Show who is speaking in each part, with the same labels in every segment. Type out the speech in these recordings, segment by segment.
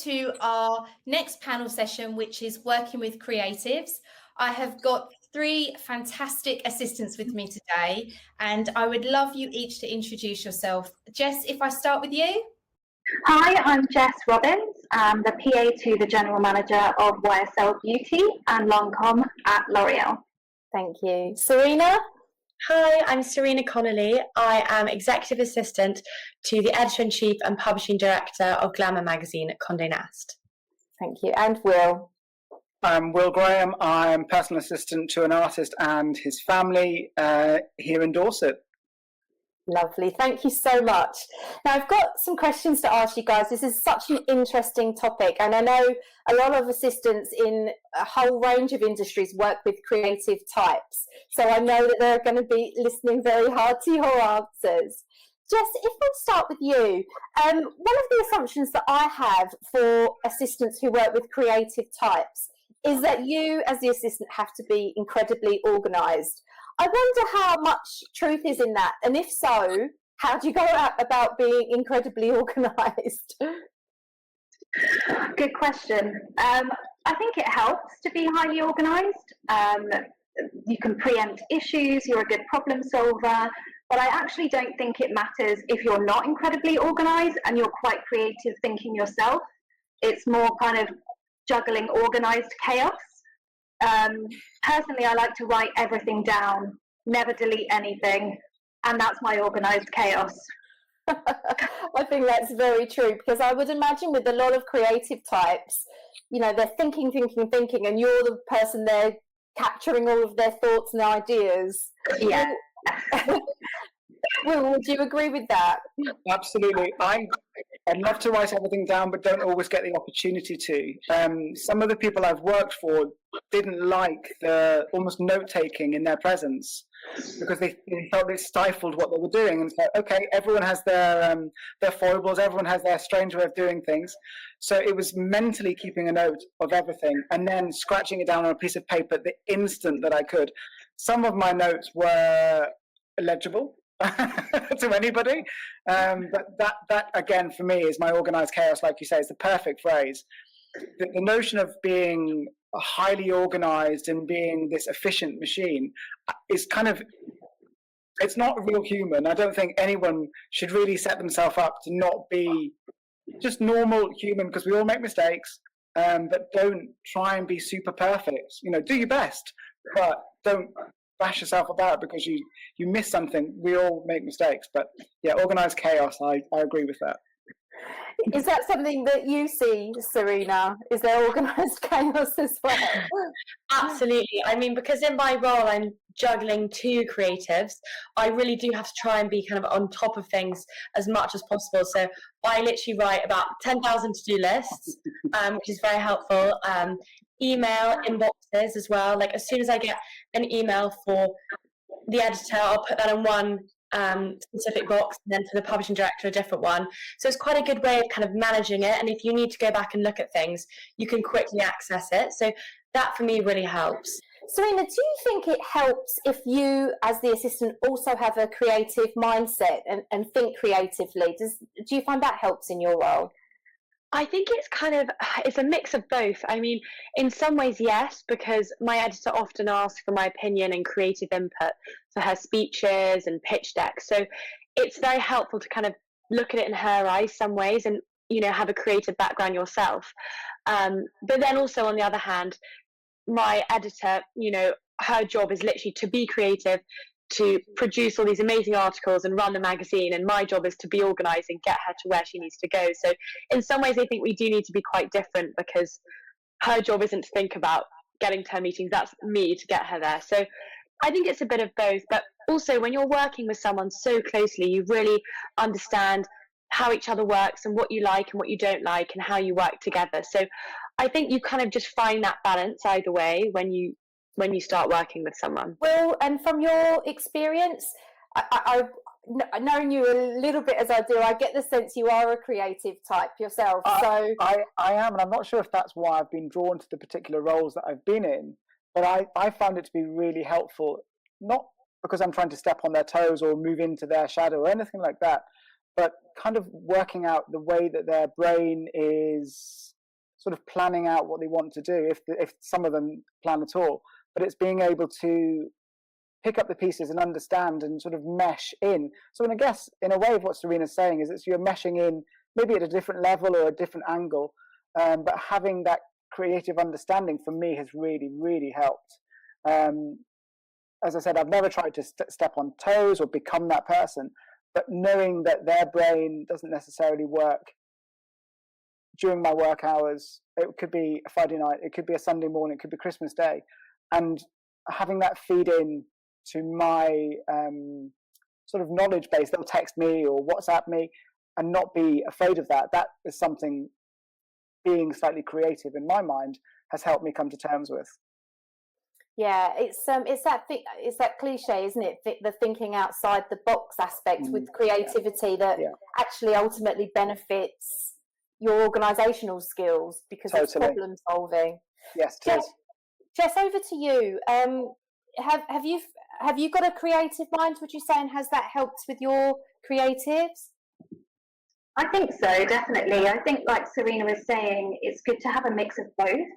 Speaker 1: to our next panel session, which is working with creatives. I have got three fantastic assistants with me today, and I would love you each to introduce yourself. Jess, if I start with you.
Speaker 2: Hi, I'm Jess Robbins. I'm the PA to the General Manager of YSL Beauty and Lancome at L'Oreal.
Speaker 3: Thank you. Serena?
Speaker 4: Hi, I'm Serena Connolly. I am Executive Assistant to the Editor-in-Chief and Publishing Director of Glamour Magazine at Condé Nast.
Speaker 3: Thank you. And Will?
Speaker 5: I'm Will Graham. I'm personal assistant to an artist and his family here in Dorset.
Speaker 3: Lovely. Thank you so much. Now, I've got some questions to ask you guys. This is such an interesting topic, and I know a lot of assistants in a whole range of industries work with creative types. So I know that they're going to be listening very hard to your answers. Jess, if we start with you, one of the assumptions that I have for assistants who work with creative types is that you, as the assistant, have to be incredibly organised. I wonder how much truth is in that, and if so, how do you go about being incredibly organised?
Speaker 2: Good question. I think it helps to be highly organised. You can preempt issues, you're a good problem solver, but I actually don't think it matters if you're not incredibly organised and you're quite creative thinking yourself. It's more kind of juggling organised chaos. Personally, I like to write everything down, never delete anything, and that's my organised chaos.
Speaker 3: I think that's very true, because I would imagine with a lot of creative types, you know, they're thinking, and you're the person there capturing all of their thoughts and ideas.
Speaker 2: Yeah.
Speaker 3: Will, would you agree with that?
Speaker 5: Absolutely. I'd love to write everything down, but don't always get the opportunity to. Some of the people I've worked for didn't like the almost note-taking in their presence because they felt it stifled what they were doing. And so, okay, everyone has their foibles, everyone has their strange way of doing things. So it was mentally keeping a note of everything and then scratching it down on a piece of paper the instant that I could. Some of my notes were illegible to anybody, but that again for me is my organised chaos. Like you say, it's the perfect phrase. The notion of being highly organised and being this efficient machine is kind of, it's not real human. I don't think anyone should really set themselves up to not be just normal human, because we all make mistakes, but don't try and be super perfect. You know, do your best, but don't bash yourself about because you miss something. We all make mistakes, but yeah, organised chaos, I agree with that.
Speaker 3: Is that something that you see, Serena? Is there organised chaos as well?
Speaker 4: Absolutely. I mean, because in my role I'm juggling two creatives, I really do have to try and be kind of on top of things as much as possible. So I literally write about 10,000 to-do lists, which is very helpful. Email inboxes as well. Like as soon as I get an email for the editor, I'll put that in one specific box, and then for the publishing director a different one. So it's quite a good way of kind of managing it, and if you need to go back and look at things, you can quickly access it. So that for me really helps.
Speaker 3: Serena, do you think it helps if you, as the assistant, also have a creative mindset and think creatively? Do you find that helps in your role?
Speaker 6: I think it's a mix of both. I mean, in some ways, yes, because my editor often asks for my opinion and creative input for her speeches and pitch decks. So it's very helpful to kind of look at it in her eyes some ways and, you know, have a creative background yourself. But then also on the other hand, my editor, you know, her job is literally to be creative, to produce all these amazing articles and run the magazine, and my job is to be organised and get her to where she needs to go. So in some ways I think we do need to be quite different, because her job isn't to think about getting to her meetings, that's me to get her there. So I think it's a bit of both, but also when you're working with someone so closely, you really understand how each other works and what you like and what you don't like and how you work together. So I think you kind of just find that balance either way when you start working with someone.
Speaker 3: Well, and from your experience, I've known you a little bit as I do, I get the sense you are a creative type yourself.
Speaker 5: I am, and I'm not sure if that's why I've been drawn to the particular roles that I've been in, but I found it to be really helpful, not because I'm trying to step on their toes or move into their shadow or anything like that, but kind of working out the way that their brain is sort of planning out what they want to do, if some of them plan at all. But it's being able to pick up the pieces and understand and sort of mesh in. So, and I guess in a way, what Serena's saying is that you're meshing in maybe at a different level or a different angle, but having that creative understanding for me has really, really helped. As I said, I've never tried to step on toes or become that person, but knowing that their brain doesn't necessarily work during my work hours. It could be a Friday night, it could be a Sunday morning, it could be Christmas Day, and having that feed in to my sort of knowledge base. They'll text me or WhatsApp me and not be afraid of that. That is something being slightly creative in my mind has helped me come to terms with.
Speaker 3: Yeah, it's that cliche, isn't it? The thinking outside the box aspect with creativity that actually ultimately benefits your organisational skills because it's problem solving.
Speaker 5: Yes,
Speaker 3: Jess, over to you. Have you got a creative mind, would you say, and has that helped with your creatives?
Speaker 2: I think so, definitely. I think, like Serena was saying, it's good to have a mix of both.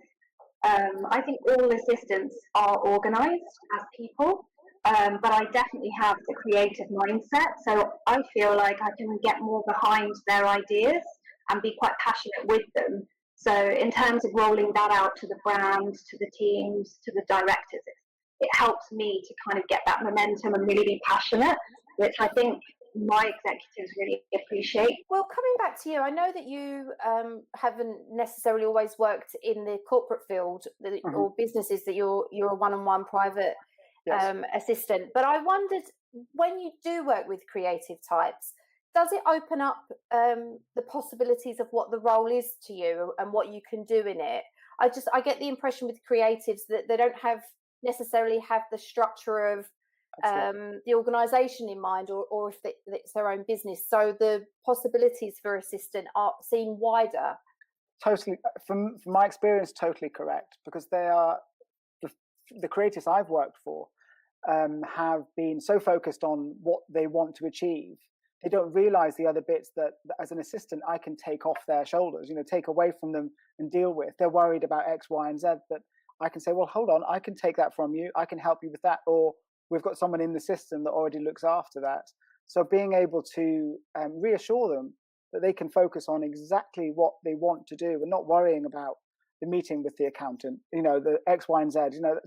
Speaker 2: I think all assistants are organised as people, but I definitely have the creative mindset. So I feel like I can get more behind their ideas and be quite passionate with them. So in terms of rolling that out to the brand, to the teams, to the directors, it helps me to kind of get that momentum and really be passionate, which I think my executives really appreciate.
Speaker 3: Well, coming back to you, I know that you haven't necessarily always worked in the corporate field or businesses that you're a one-on-one private assistant, but I wondered, when you do work with creative types, does it open up the possibilities of what the role is to you and what you can do in it? I get the impression with creatives that they don't necessarily have the structure of the organisation in mind, or if it's their own business. So the possibilities for assistant seem wider.
Speaker 5: Totally, from my experience, totally correct, because they are the creatives I've worked for have been so focused on what they want to achieve. They don't realise the other bits that as an assistant I can take off their shoulders, take away from them and deal with. They're worried about X, Y, and Z, but I can say, well, hold on, I can take that from you. I can help you with that. Or we've got someone in the system that already looks after that. So being able to reassure them that they can focus on exactly what they want to do and not worrying about the meeting with the accountant, the X, Y, and Z,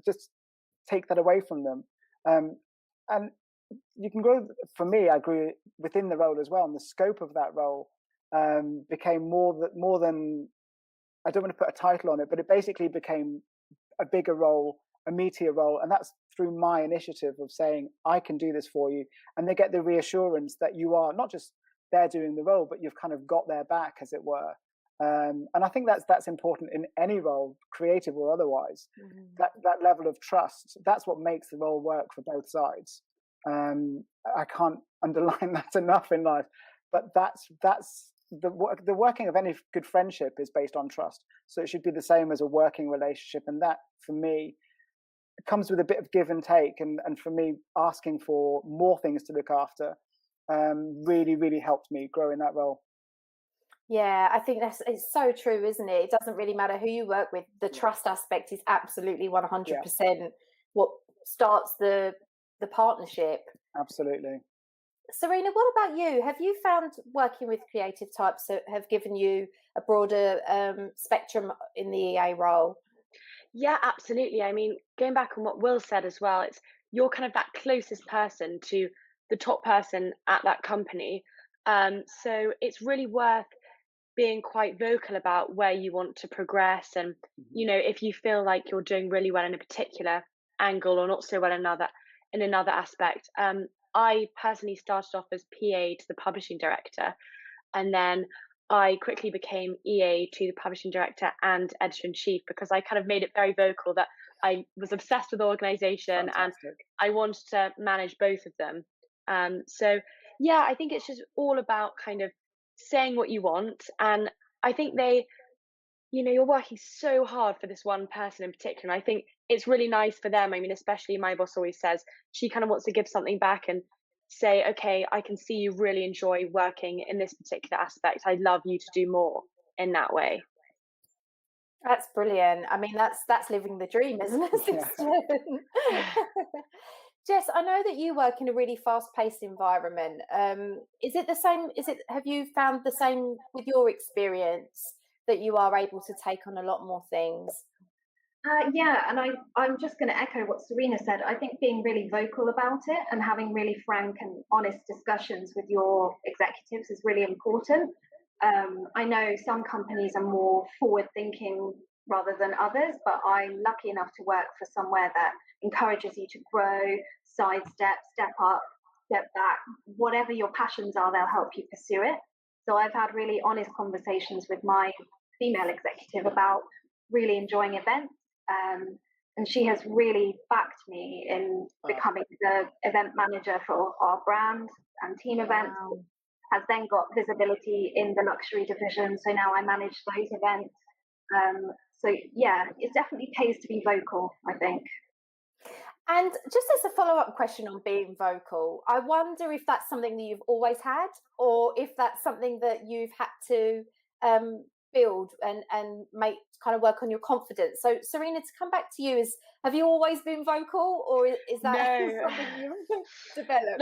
Speaker 5: just take that away from them. And you can grow. For me, I grew within the role as well. And the scope of that role became more than, I don't want to put a title on it, but it basically became a bigger role, a meatier role, and that's through my initiative of saying, I can do this for you. And they get the reassurance that you are not just there doing the role, but you've kind of got their back, as it were. And I think that's important in any role, creative or otherwise. That level of trust, that's what makes the role work for both sides. I can't underline that enough in life, but that's the working of any good friendship is based on trust. So it should be the same as a working relationship. And that, for me, it comes with a bit of give and take. And for me, asking for more things to look after really, really helped me grow in that role.
Speaker 3: Yeah, I think it's so true, isn't it? It doesn't really matter who you work with. The trust aspect is absolutely 100% what starts the partnership.
Speaker 5: Absolutely.
Speaker 3: Serena, what about you? Have you found working with creative types have given you a broader spectrum in the EA role?
Speaker 6: Yeah, absolutely. I mean, going back on what Will said as well, you're kind of that closest person to the top person at that company. So it's really worth being quite vocal about where you want to progress. And, if you feel like you're doing really well in a particular angle or not so well in another aspect. I personally started off as PA to the publishing director, and then I quickly became EA to the publishing director and editor-in-chief because I kind of made it very vocal that I was obsessed with organisation. Fantastic. And I wanted to manage both of them. So yeah, I think it's just all about kind of saying what you want. And I think you're working so hard for this one person in particular. And I think it's really nice for them. I mean, especially my boss always says she kind of wants to give something back. And say, okay, I can see you really enjoy working in this particular aspect. I'd love you to do more in that way.
Speaker 3: That's brilliant. I mean, that's living the dream, isn't it, assistant? Jess, I know that you work in a really fast-paced environment. Is it the same? Have you found the same with your experience, that you are able to take on a lot more things?
Speaker 2: Yeah, and I'm just going to echo what Serena said. I think being really vocal about it and having really frank and honest discussions with your executives is really important. I know some companies are more forward-thinking rather than others, but I'm lucky enough to work for somewhere that encourages you to grow, sidestep, step up, step back. Whatever your passions are, they'll help you pursue it. So I've had really honest conversations with my female executive about really enjoying events. And she has really backed me in becoming the event manager for our brand and team events.
Speaker 3: Wow.
Speaker 2: Has then got visibility in the luxury division, so now I manage those events. So yeah, it definitely pays to be vocal, I think.
Speaker 3: And just as a follow-up question on being vocal, I wonder if that's something that you've always had, or if that's something that you've had to build and make, kind of work on your confidence. So Serena, to come back to you, have you always been vocal, or is that something you've developed?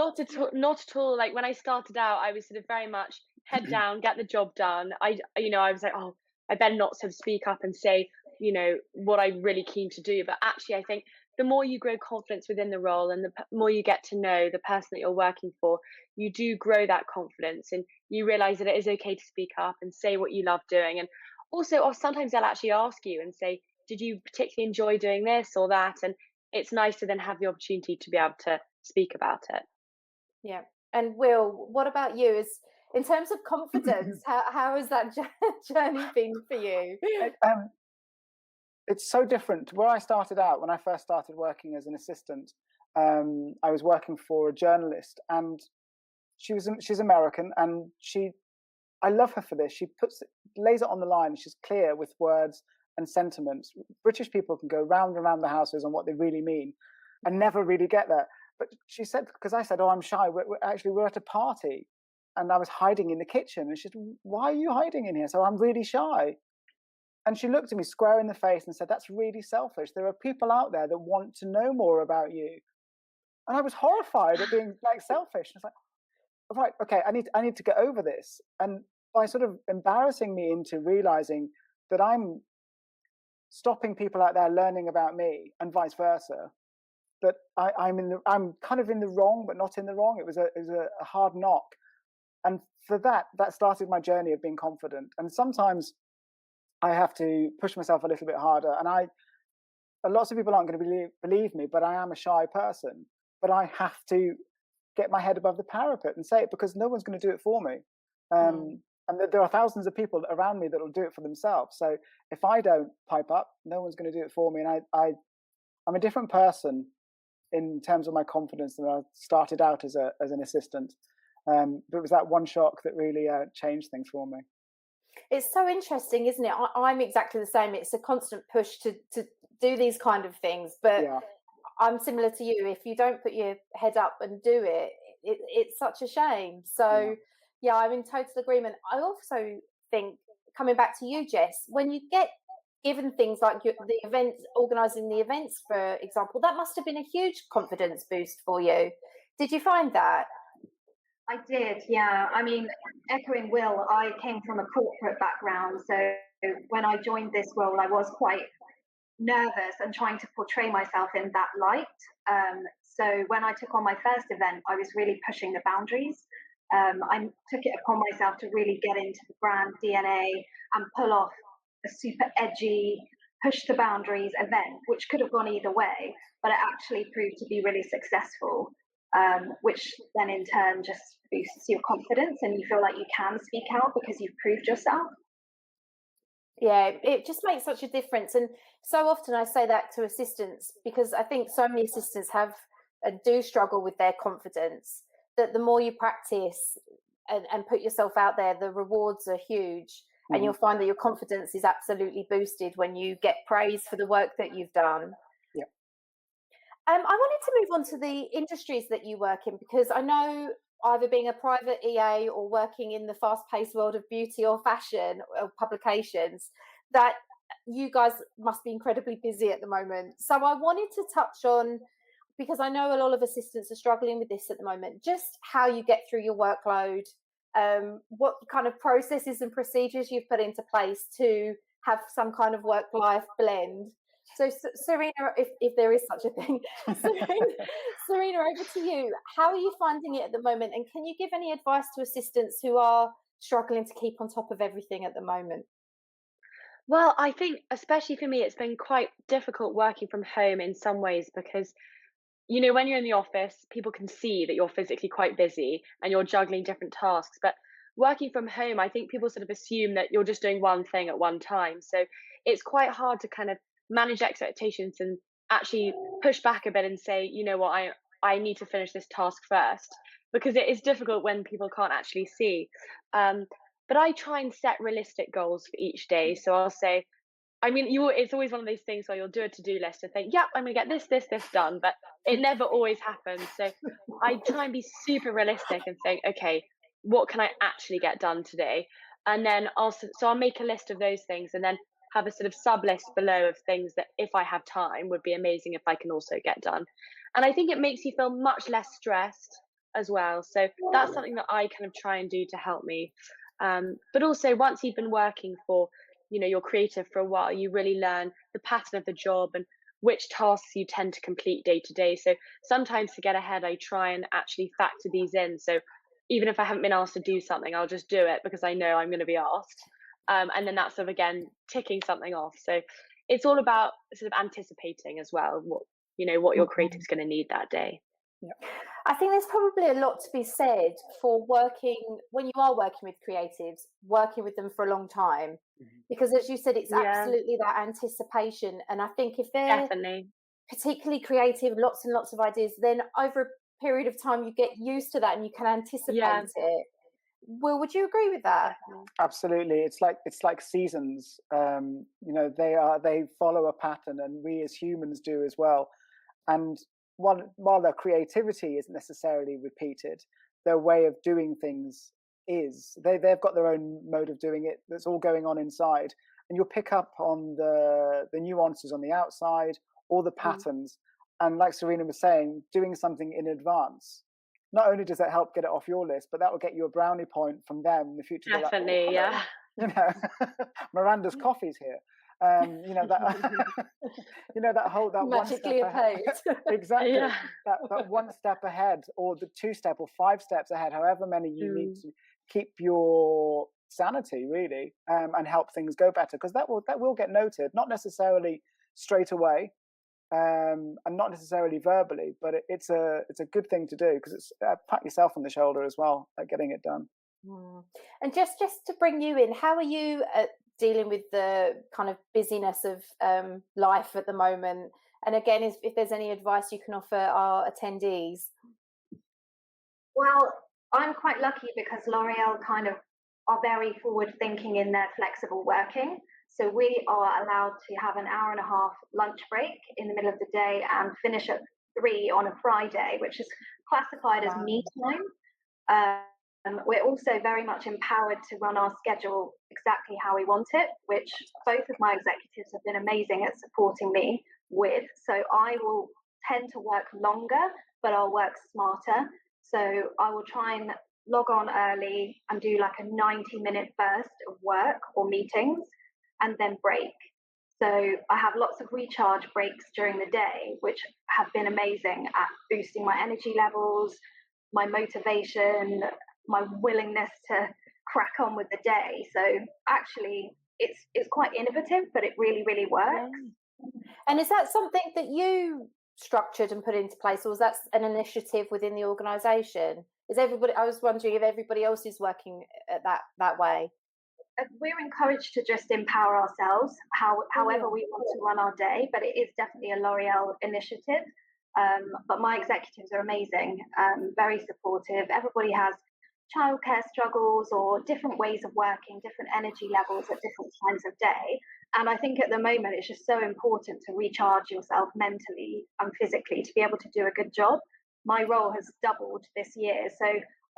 Speaker 6: Not at all. Like when I started out, I was sort of very much head down, get the job done. I was like, oh, I better not sort of speak up and say, what I'm really keen to do. But actually, I think the more you grow confidence within the role, and the more you get to know the person that you're working for, you do grow that confidence, and you realize that it is okay to speak up and say what you love doing. And also, or sometimes they'll actually ask you and say, did you particularly enjoy doing this or that? And it's nice to then have the opportunity to be able to speak about it.
Speaker 3: Yeah. And Will, what about you? In terms of confidence, how has that journey been for you?
Speaker 5: It's so different. Where I started out, when I first started working as an assistant, I was working for a journalist, and she's American, and I love her for this. She lays it on the line. She's clear with words and sentiments. British people can go round and round the houses on what they really mean, and never really get that. But she said, because I said, "Oh, I'm shy." We're at a party, and I was hiding in the kitchen, and she said, "Why are you hiding in here?" So I'm really shy. And she looked at me square in the face and said, "That's really selfish. There are people out there that want to know more about you." And I was horrified at being like selfish. I was like, right, okay, I need to get over this. And by sort of embarrassing me into realizing that I'm stopping people out there learning about me, and vice versa, that I'm kind of in the wrong, but not in the wrong. It was a hard knock. And for that started my journey of being confident. And sometimes I have to push myself a little bit harder. And lots of people aren't going to believe me, but I am a shy person. But I have to get my head above the parapet and say it, because no one's going to do it for me. And there are thousands of people around me that will do it for themselves. So if I don't pipe up, no one's going to do it for me. And I'm a different person in terms of my confidence than I started out as an assistant. But it was that one shock that really changed things for me.
Speaker 3: It's so interesting, isn't it? I'm exactly the same. It's a constant push to do these kind of things, but yeah. I'm similar to you. If you don't put your head up and do it, it's such a shame. So yeah, I'm in total agreement. I also think, coming back to you, Jess, when you get given things like the events, organising the events, for example, that must have been a huge confidence boost for you. Did you find that?
Speaker 2: I did, yeah. I mean, echoing Will, I came from a corporate background. So when I joined this role, I was quite nervous and trying to portray myself in that light. So when I took on my first event, I was really pushing the boundaries. I took it upon myself to really get into the brand DNA and pull off a super edgy, push the boundaries event, which could have gone either way, but it actually proved to be really successful. Which then in turn just boosts your confidence, and you feel like you can speak out because you've proved yourself.
Speaker 3: Yeah, it just makes such a difference. And so often I say that to assistants, because I think so many assistants do struggle with their confidence, that the more you practice and put yourself out there, the rewards are huge. And you'll find that your confidence is absolutely boosted when you get praise for the work that you've done. I wanted to move on to the industries that you work in, because I know, either being a private EA or working in the fast-paced world of beauty or fashion or publications, that you guys must be incredibly busy at the moment. So I wanted to touch on, because I know a lot of assistants are struggling with this at the moment, just how you get through your workload, what kind of processes and procedures you've put into place to have some kind of work-life blend. So, Serena, if there is such a thing, Serena, over to you. How are you finding it at the moment? And can you give any advice to assistants who are struggling to keep on top of everything at the moment?
Speaker 6: Well, I think, especially for me, it's been quite difficult working from home in some ways because, when you're in the office, people can see that you're physically quite busy and you're juggling different tasks. But working from home, I think people sort of assume that you're just doing one thing at one time. So it's quite hard to kind of manage expectations and actually push back a bit and say, you know what, I need to finish this task first, because it is difficult when people can't actually see. But I try and set realistic goals for each day. So I'll say, it's always one of those things where you'll do a to-do list and think, I'm going to get this done, but it never always happens. So I try and be super realistic and think, okay, what can I actually get done today? And then I'll make a list of those things and then have a sort of sub list below of things that, if I have time, would be amazing if I can also get done. And I think it makes you feel much less stressed as well. So that's something that I kind of try and do to help me. But also, once you've been working for you're creative for a while, you really learn the pattern of the job and which tasks you tend to complete day to day. So sometimes, to get ahead, I try and actually factor these in. So even if I haven't been asked to do something, I'll just do it because I know I'm going to be asked. And then that's sort of, again, ticking something off. So it's all about sort of anticipating as well what your creative's going to need that day.
Speaker 3: Yeah. I think there's probably a lot to be said for working, when you are working with creatives, working with them for a long time, because, as you said, it's absolutely that anticipation. And I think if they're
Speaker 6: definitely
Speaker 3: particularly creative, lots and lots of ideas, then over a period of time you get used to that and you can anticipate it. Well, would you agree with that?
Speaker 5: Absolutely. It's like seasons. They follow a pattern, and we as humans do as well. And while their creativity isn't necessarily repeated, their way of doing things is. They've got their own mode of doing it that's all going on inside, and you'll pick up on the nuances on the outside, or the patterns. And like Serena was saying, doing something in advance, not only does that help get it off your list, but that will get you a brownie point from them in the future.
Speaker 6: Definitely,
Speaker 5: like, Miranda's coffee's here. That that
Speaker 3: magically
Speaker 5: one step ahead. Exactly.
Speaker 3: Yeah.
Speaker 5: that one step ahead, or the 2 step or 5 steps ahead, however many you need to keep your sanity, really, and help things go better, because that will get noted, not necessarily straight away, and not necessarily verbally, but it's a good thing to do, because it's pat yourself on the shoulder as well at getting it done.
Speaker 3: And just to bring you in, how are you dealing with the kind of busyness of life at the moment? And again, if there's any advice you can offer our attendees.
Speaker 2: Well, I'm quite lucky because L'Oreal kind of are very forward thinking in their flexible working. So we are allowed to have an hour and a half lunch break in the middle of the day and finish at 3 on a Friday, which is classified as me time. We're also very much empowered to run our schedule exactly how we want it, which both of my executives have been amazing at supporting me with. So I will tend to work longer, but I'll work smarter. So I will try and log on early and do like a 90-minute burst of work or meetings, and then break. So I have lots of recharge breaks during the day, which have been amazing at boosting my energy levels, my motivation, my willingness to crack on with the day. So actually it's quite innovative, but it really, really works.
Speaker 3: And is that something that you structured and put into place, or was that an initiative within the organisation? I was wondering if everybody else is working at that way.
Speaker 2: We're encouraged to just empower ourselves however we want to run our day, but it is definitely a L'Oreal initiative. But my executives are amazing, very supportive. Everybody has childcare struggles or different ways of working, different energy levels at different times of day. And I think at the moment it's just so important to recharge yourself mentally and physically to be able to do a good job. My role has doubled this year, so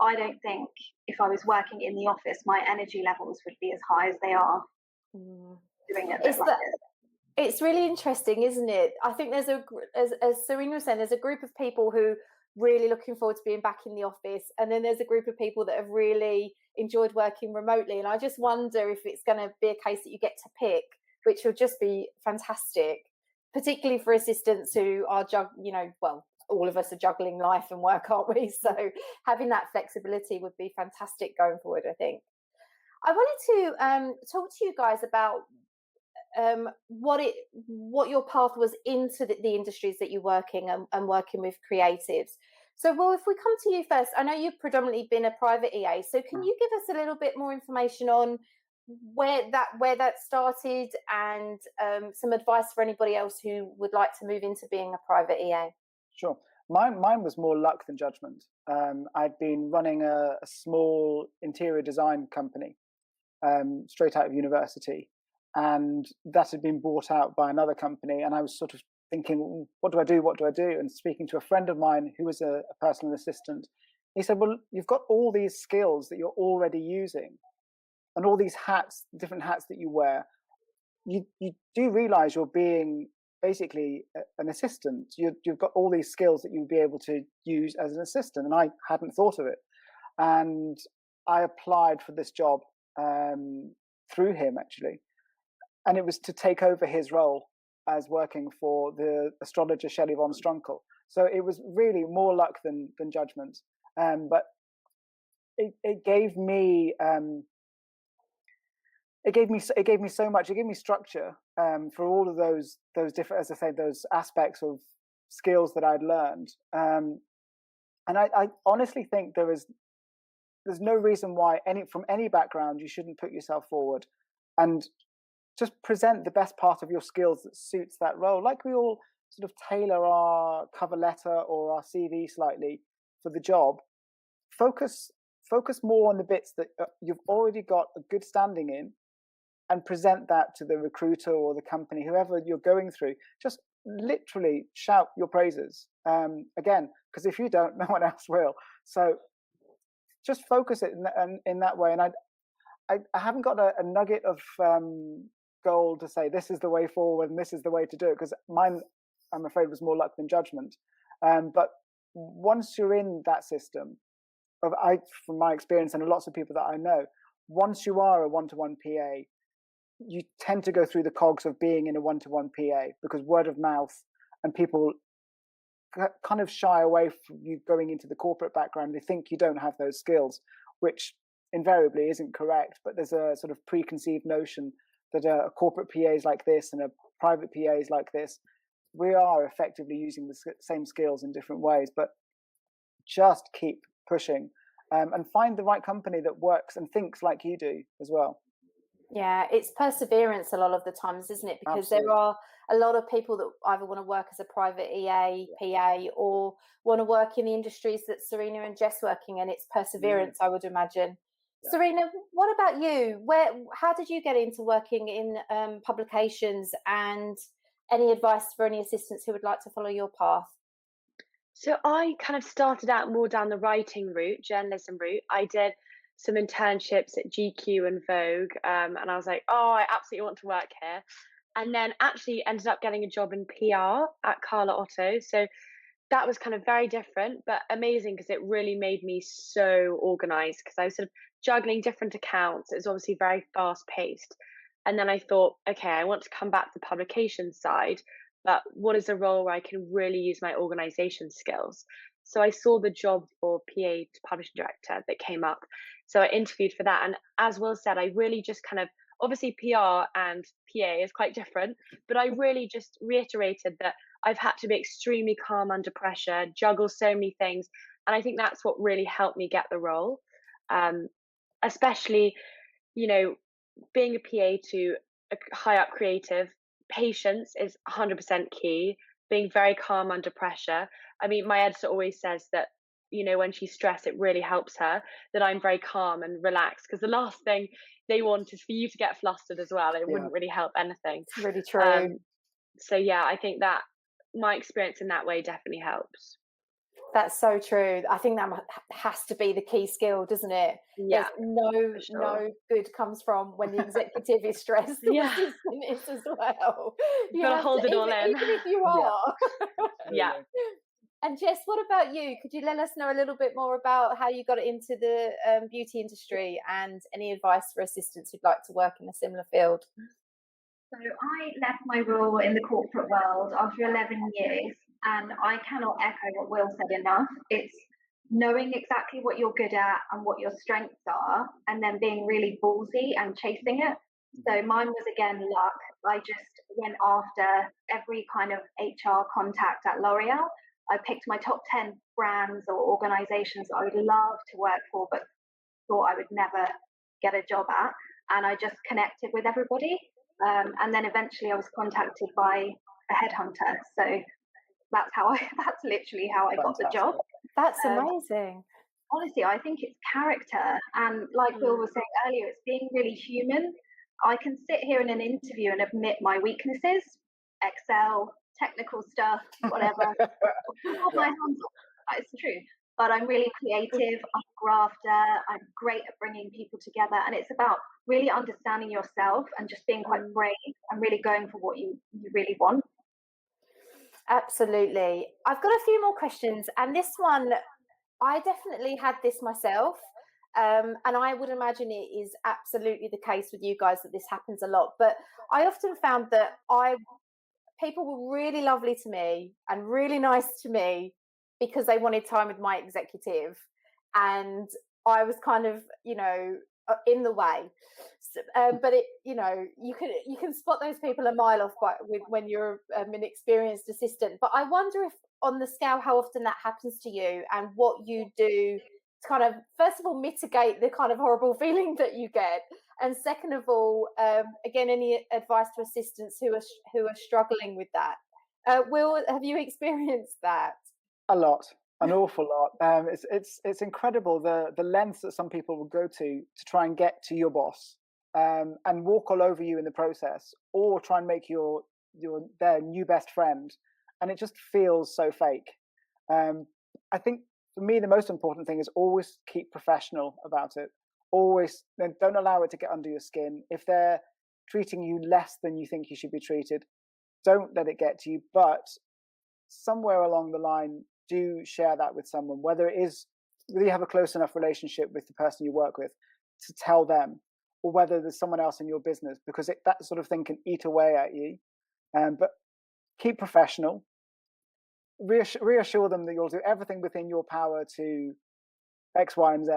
Speaker 2: I don't think if I was working in the office, my energy levels would be as high as they are doing it.
Speaker 3: It's really interesting, isn't it? I think there's as Serena was saying, there's a group of people who really looking forward to being back in the office, and then there's a group of people that have really enjoyed working remotely. And I just wonder if it's going to be a case that you get to pick, which will just be fantastic, particularly for assistants who are all of us are juggling life and work, aren't we? So having that flexibility would be fantastic going forward, I think. I wanted to talk to you guys about what your path was into the industries that you're working and working with creatives. So, well, if we come to you first, I know you've predominantly been a private EA. So, can you give us a little bit more information on where that started, and some advice for anybody else who would like to move into being a private EA?
Speaker 5: Sure. Mine was more luck than judgment. I'd been running a small interior design company straight out of university, and that had been bought out by another company, and I was sort of thinking, what do I do? And speaking to a friend of mine who was a personal assistant, he said, well, you've got all these skills that you're already using and all these hats, different hats that you wear. You do realize you're being basically an assistant. You've got all these skills that you'd be able to use as an assistant, and I hadn't thought of it. And I applied for this job through him, actually. And it was to take over his role as working for the astrologer Shelley von Strunkel. So it was really more luck than judgment. But it gave me so much. It gave me structure for all of those different, as I say, those aspects of skills that I'd learned. And I honestly think there's no reason why from any background you shouldn't put yourself forward and just present the best part of your skills that suits that role. Like we all sort of tailor our cover letter or our CV slightly for the job. Focus more on the bits that you've already got a good standing in, and present that to the recruiter or the company, whoever you're going through. Just literally shout your praises. Again, because if you don't, no one else will. So just focus it in that way. And I haven't got a nugget of gold to say this is the way forward and this is the way to do it, because mine, I'm afraid, was more luck than judgment. But once you're in that system, from my experience and lots of people that I know, once you are a one-to-one PA, you tend to go through the cogs of being in a one-to-one PA, because word of mouth, and people kind of shy away from you going into the corporate background. They think you don't have those skills, which invariably isn't correct. But there's a sort of preconceived notion that a corporate PA is like this and a private PA is like this. We are effectively using the same skills in different ways, but just keep pushing and find the right company that works and thinks like you do as well.
Speaker 3: Yeah, it's perseverance a lot of the times, isn't it? Because Absolutely. There are a lot of people that either want to work as a private EA, PA, or want to work in the industries that Serena and Jess working in. It's perseverance, I would imagine. Yeah. Serena, what about you? How did you get into working in publications, and any advice for any assistants who would like to follow your path?
Speaker 6: So I kind of started out more down the writing route, journalism route. I did some internships at GQ and Vogue, and I was like, oh, I absolutely want to work here. And then actually ended up getting a job in PR at Carla Otto. So that was kind of very different, but amazing, because it really made me so organized, because I was sort of juggling different accounts. It was obviously very fast paced. And then I thought, okay, I want to come back to the publication side, but what is a role where I can really use my organization skills? So I saw the job for PA to publishing director that came up. So I interviewed for that. And as Will said, I really just kind of, obviously PR and PA is quite different, but I really just reiterated that I've had to be extremely calm under pressure, juggle so many things. And I think that's what really helped me get the role. Especially, being a PA to a high up creative, patience is 100% key. Being very calm under pressure. I mean, my editor always says that you know, when she's stressed, it really helps her that I'm very calm and relaxed, because the last thing they want is for you to get flustered as well. It wouldn't really help anything.
Speaker 3: It's really true.
Speaker 6: So yeah, I think that my experience in that way definitely helps.
Speaker 3: That's so true. I think that has to be the key skill, doesn't it?
Speaker 6: Yeah,
Speaker 3: No good comes from when the executive is stressed. The assistant is as well.
Speaker 6: You gotta hold it all in.
Speaker 3: Even if you are.
Speaker 6: Yeah.
Speaker 3: And Jess, what about you? Could you let us know a little bit more about how you got into the beauty industry, and any advice for assistants who'd like to work in a similar field?
Speaker 2: So I left my role in the corporate world after 11 years, and I cannot echo what Will said enough. It's knowing exactly what you're good at and what your strengths are, and then being really ballsy and chasing it. So mine was, again, luck. I just went after every kind of HR contact at L'Oreal. I picked my top 10 brands or organizations I would love to work for, but thought I would never get a job at. And I just connected with everybody. And then eventually I was contacted by a headhunter. So that's literally how I got the job.
Speaker 3: That's amazing.
Speaker 2: Honestly, I think it's character. And like Will was saying earlier, it's being really human. I can sit here in an interview and admit my weaknesses, Excel, technical stuff, whatever. My hands on, it's true. But I'm really creative, I'm a grafter, I'm great at bringing people together. And it's about really understanding yourself and just being quite brave and really going for what you really want.
Speaker 3: Absolutely. I've got a few more questions. And this one, I definitely had this myself. And I would imagine it is absolutely the case with you guys that this happens a lot. But I often found that people were really lovely to me and really nice to me because they wanted time with my executive, and I was kind of, in the way. But it, you can spot those people a mile off when you're an experienced assistant. But I wonder if, on the scale, how often that happens to you, and what you do to kind of, first of all, mitigate the kind of horrible feeling that you get, and second of all, again, any advice to assistants who are struggling with that. Will, have you experienced that?
Speaker 5: A lot, an awful lot. It's incredible the lengths that some people will go to try and get to your boss, and walk all over you in the process, or try and make their new best friend, and it just feels so fake. I think for me the most important thing is always keep professional about it. Always don't allow it to get under your skin. If they're treating you less than you think you should be treated, don't let it get to you. But somewhere along the line, do share that with someone, whether it is whether you have a close enough relationship with the person you work with to tell them, or whether there's someone else in your business, because that sort of thing can eat away at you. But keep professional. Reassure them that you'll do everything within your power to X, Y, and Z.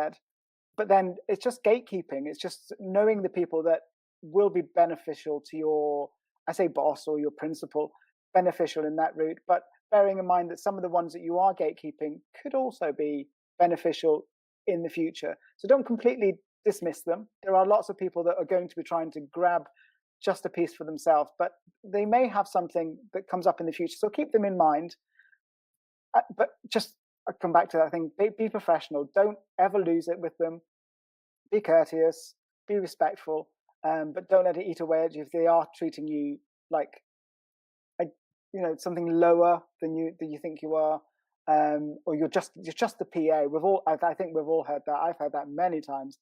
Speaker 5: But then it's just gatekeeping. It's just knowing the people that will be beneficial to your, I say boss or your principal, beneficial in that route. But bearing in mind that some of the ones that you are gatekeeping could also be beneficial in the future. So don't completely dismiss them. There are lots of people that are going to be trying to grab just a piece for themselves, but they may have something that comes up in the future. So keep them in mind. But just I'll come back to that thing. Be professional. Don't ever lose it with them. Be courteous. Be respectful. But don't let it eat away at you if they are treating you like something lower than you think you are, or you're just the PA. I think we've all heard that. I've heard that many times.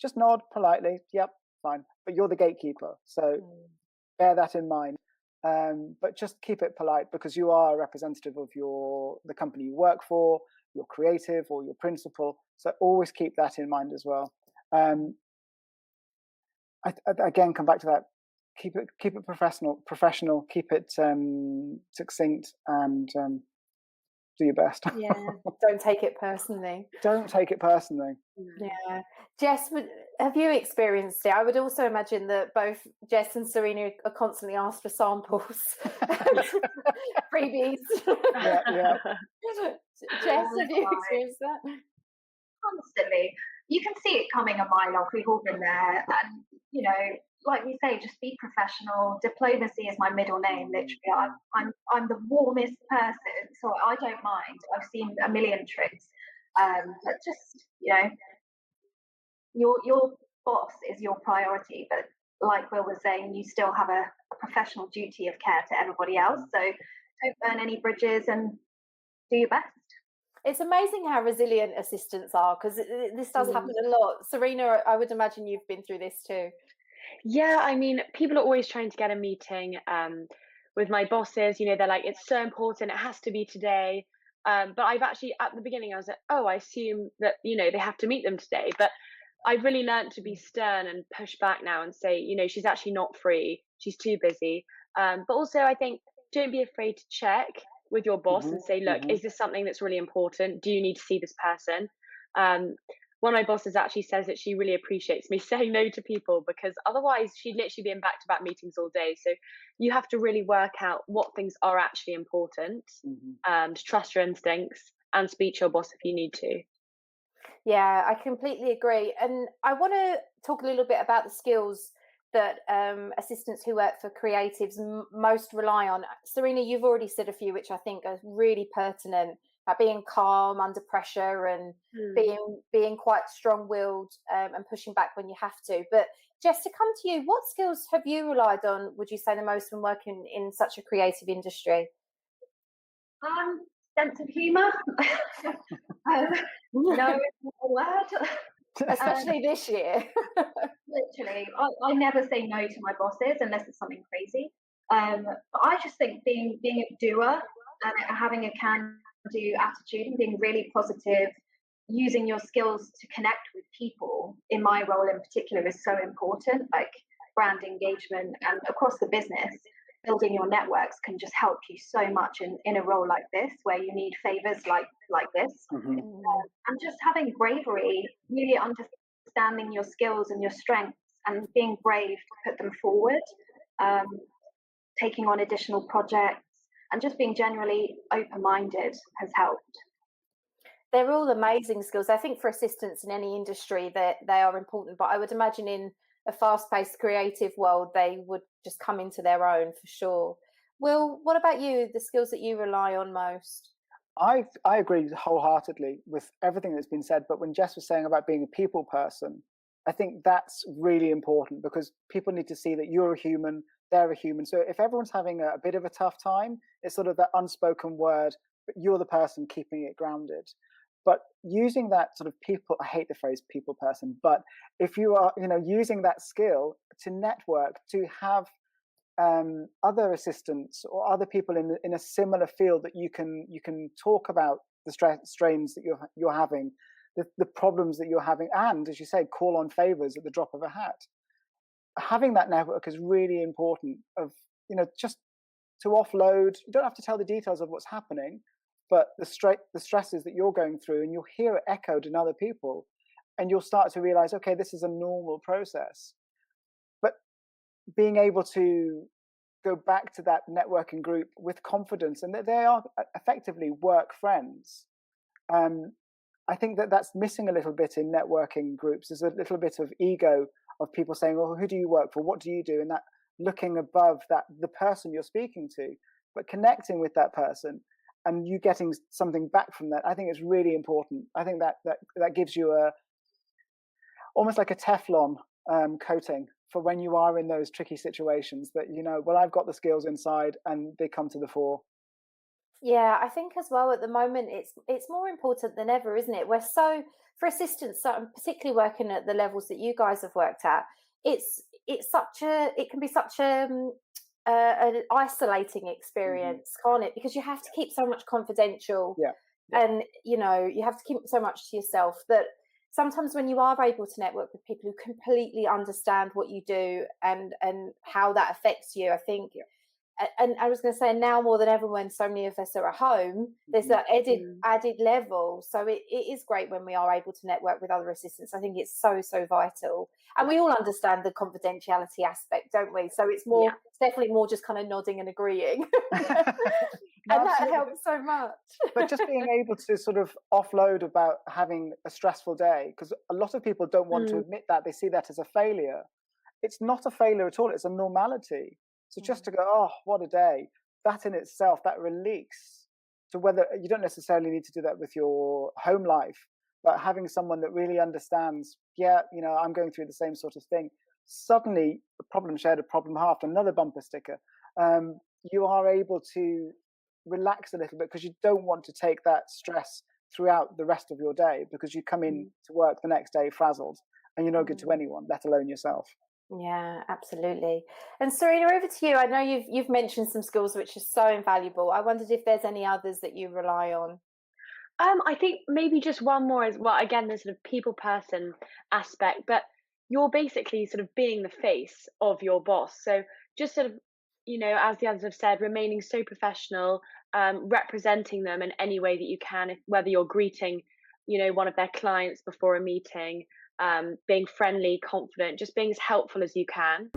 Speaker 5: Just nod politely. Yep, fine. But you're the gatekeeper, so bear that in mind. But just keep it polite, because you are a representative of the company you work for, your creative or your principal. So always keep that in mind as well. I again come back to that. Keep it professional. Keep it succinct, and do your best.
Speaker 3: Yeah, don't take it personally.
Speaker 5: Don't take it personally.
Speaker 3: Yeah. Jess, have you experienced it? I would also imagine that both Jess and Serena are constantly asked for samples, freebies.
Speaker 5: Yeah.
Speaker 3: Jess, have you experienced that?
Speaker 2: Constantly. You can see it coming a mile off. We've all been there. And, like we say, just be professional. Diplomacy is my middle name, literally. I'm the warmest person, so I don't mind. I've seen a million tricks. But just, your boss is your priority, but like Will was saying, you still have a professional duty of care to everybody else. So don't burn any bridges and do your best.
Speaker 3: It's amazing how resilient assistants are, because this does happen a lot. Serena, I would imagine you've been through this too.
Speaker 6: Yeah, I mean, people are always trying to get a meeting with my bosses. They're like, it's so important, it has to be today. But I've actually, at the beginning, I was like, oh, I assume that, they have to meet them today. But I've really learned to be stern and push back now and say, she's actually not free. She's too busy. But also, I think, don't be afraid to check with your boss and say, look, is this something that's really important? Do you need to see this person? One of my bosses actually says that she really appreciates me saying no to people, because otherwise she'd literally be in back-to-back meetings all day. So you have to really work out what things are actually important, and trust your instincts and speak to your boss if you need to.
Speaker 3: Yeah, I completely agree. And I want to talk a little bit about the skills that assistants who work for creatives most rely on. Serena, you've already said a few, which I think are really pertinent, about being calm under pressure and being quite strong-willed and pushing back when you have to. But Jess, to come to you, what skills have you relied on, would you say, the most when working in such a creative industry?
Speaker 2: Sense of humour. No word.
Speaker 3: Especially this year.
Speaker 2: Literally, I never say no to my bosses unless it's something crazy. But I just think being a doer and having a can-do attitude and being really positive, using your skills to connect with people, in my role in particular, is so important. Like brand engagement and across the business, building your networks can just help you so much in a role like this, where you need favors like this. And just having bravery, really understanding your skills and your strengths and being brave to put them forward, taking on additional projects, and just being generally open-minded has helped.
Speaker 3: They're all amazing skills. I think for assistants in any industry that they are important, but I would imagine in a fast-paced creative world they would just come into their own for sure. Will, what about you, the skills that you rely on most?
Speaker 5: I agree wholeheartedly with everything that's been said, but when Jess was saying about being a people person, I think that's really important, because people need to see that you're a human, they're a human. So if everyone's having a bit of a tough time, it's sort of that unspoken word, but you're the person keeping it grounded. But using that sort of people, I hate the phrase people person, but if you are, using that skill to network, to have other assistants or other people in a similar field that you can talk about the strains that you're having, the problems that you're having, and, as you say, call on favors at the drop of a hat. Having that network is really important. Of just to offload. You don't have to tell the details of what's happening, but the stresses that you're going through, and you'll hear it echoed in other people, and you'll start to realize, okay, this is a normal process. But being able to go back to that networking group with confidence, and that they are effectively work friends. I think that's missing a little bit in networking groups. There's a little bit of ego of people saying, well, who do you work for? What do you do? And that looking above the person you're speaking to, but connecting with that person and you getting something back from that, I think is really important. I think that gives you almost like a Teflon coating for when you are in those tricky situations, that well, I've got the skills inside and they come to the fore.
Speaker 3: Yeah, I think as well at the moment it's more important than ever, isn't it? We're so, for assistants, particularly working at the levels that you guys have worked at, it can be such an isolating experience, can't it? Because you have to keep so much confidential, and you have to keep so much to yourself, that sometimes when you are able to network with people who completely understand what you do and how that affects you, I think, and I was going to say, now more than ever, when so many of us are at home, there's that added level. So it is great when we are able to network with other assistants. I think it's so vital, and we all understand the confidentiality aspect, don't we? So it's it's definitely more just kind of nodding and agreeing. And that helps so much.
Speaker 5: But just being able to sort of offload about having a stressful day, because a lot of people don't want to admit that. They see that as a failure. It's not a failure at all. It's a normality. So just to go, oh, what a day, that in itself, that release, So whether you don't necessarily need to do that with your home life, but having someone that really understands, yeah, I'm going through the same sort of thing. Suddenly, a problem shared, a problem halved, another bumper sticker. You are able to relax a little bit because you don't want to take that stress throughout the rest of your day, because you come in to work the next day frazzled and you're no good to anyone, let alone yourself.
Speaker 3: Yeah, absolutely. And Serena, over to you. I know you've mentioned some skills which are so invaluable. I wondered if there's any others that you rely on.
Speaker 6: I think maybe just one more as well. Again, the sort of people person aspect, but you're basically sort of being the face of your boss. So just sort of, as the others have said, remaining so professional, representing them in any way that you can, whether you're greeting, one of their clients before a meeting, being friendly, confident, just being as helpful as you can.